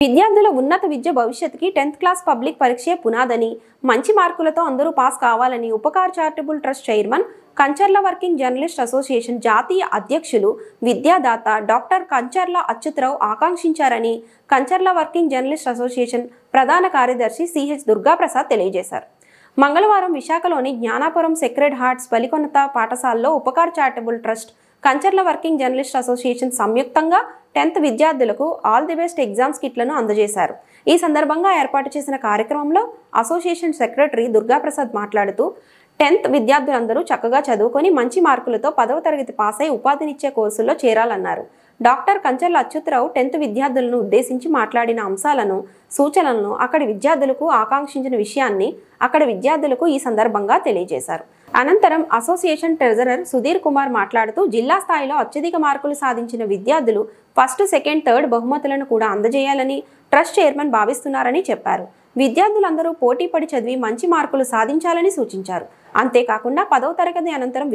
విద్యార్థుల ఉన్నత విద్య భవిష్యత్తుకి 10th క్లాస్ పబ్లిక్ పరీక్షే పునాదని, మంచి మార్కులతో అందరూ పాస్ కావాలని Upakar charitable trust chairman, Kancharla working journalist association జాతీయ అధ్యక్షులు, విద్యాదాత డాక్టర్ కంచర్ల అచ్యుతరావు ఆకాంక్షించారని కంచర్ల వర్కింగ్ జర్నలిస్ట్ అసోసియేషన్ ప్రధాన కార్యదర్శి సిహెచ్ దుర్గాప్రసాద్ తెలియజేశారు. మంగళవారం విశాఖలోని జ్ఞానాపురం సెక్రెడ్ హార్ట్స్ బలికొన్నత పాఠశాలలో Upakar charitable trust, Kancharla working journalist association సంయుక్తంగా 10th విద్యార్థులకు ఆల్ ది బెస్ట్ ఎగ్జామ్స్ కిట్లను అందజేశారు. ఈ సందర్భంగా ఏర్పాటు చేసిన కార్యక్రమంలో అసోసియేషన్ సెక్రటరీ దుర్గాప్రసాద్ మాట్లాడుతూ 10th విద్యార్థులందరూ చక్కగా చదువుకొని మంచి మార్కులతో 10వ తరగతి పాస్ అయి ఉపాధినిచ్చే కోర్సుల్లో చేరాలన్నారు. డాక్టర్ కంచర్ల అచ్యుతరావు 10th విద్యార్థులను ఉద్దేశించి మాట్లాడిన అంశాలను, సూచనలను అక్కడి విద్యార్థులకు ఆకాంక్షించిన విషయాన్ని అక్కడి విద్యార్థులకు ఈ సందర్భంగా తెలియజేశారు. అనంతరం అసోసియేషన్ ట్రెజరర్ సుధీర్ కుమార్ మాట్లాడుతూ జిల్లా స్థాయిలో అత్యధిక మార్కులు సాధించిన విద్యార్థులు ఫస్ట్, సెకండ్, థర్డ్ బహుమతులను కూడా అందజేయాలని ట్రస్ట్ చైర్మన్ భావిస్తున్నారని చెప్పారు. విద్యార్థులందరూ పోటీ పడి చదివి మంచి మార్కులు సాధించాలని సూచించారు. అంతేకాకుండా 10వ తరగతి అనంతరం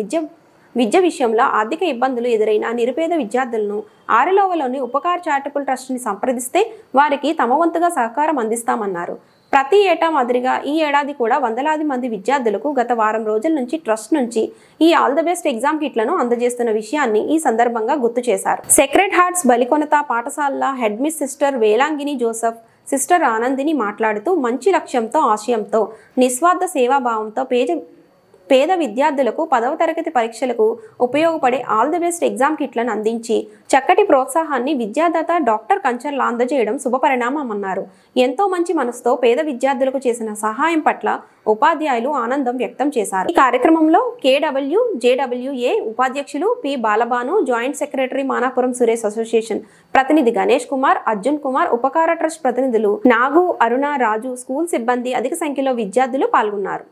విద్య విషయంలో ఆర్థిక ఇబ్బందులు ఎదురైన నిరుపేద విద్యార్థులను ఆరిలోవలోని ఉపకార్ చారిటబుల్ ట్రస్ట్ని సంప్రదిస్తే వారికి తమ వంతుగా సహకారం అందిస్తామన్నారు. ప్రతి ఏటా మాదిరిగా ఈ ఏడాది కూడా వందలాది మంది విద్యార్థులకు గత వారం రోజుల నుంచి ట్రస్ట్ నుంచి ఈ ఆల్ ది బెస్ట్ ఎగ్జామ్ కిట్లను అందజేస్తున్న విషయాన్ని ఈ సందర్భంగా గుర్తు చేశారు. సెక్రెడ్ హార్ట్స్ బలికొనత పాఠశాల head miss sister Velangini Joseph, sister Anandini మాట్లాడుతూ మంచి లక్ష్యంతో, ఆశయంతో, నిస్వార్థ సేవాభావంతో పేద విద్యార్థులకు 10వ తరగతి పరీక్షలకు ఉపయోగపడే ఆల్ ది బెస్ట్ ఎగ్జామ్ కిట్లను అందించి చక్కటి ప్రోత్సాహాన్ని విద్యాదాత డాక్టర్ కంచర్ల అందజేయడం శుభపరిణామమన్నారు. ఎంతో మంచి మనసుతో పేద విద్యార్థులకు చేసిన సహాయం పట్ల ఉపాధ్యాయులు ఆనందం వ్యక్తం చేశారు. ఈ కార్యక్రమంలో KWJWA ఉపాధ్యక్షులు P Balabanu, joint secretary Manapuram Suresh association ప్రతినిధి గణేష్ కుమార్, అర్జున్ కుమార్, ఉపకార ట్రస్ట్ ప్రతినిధులు నాగు, అరుణ, రాజు, స్కూల్ సిబ్బంది, అధిక సంఖ్యలో విద్యార్థులు పాల్గొన్నారు.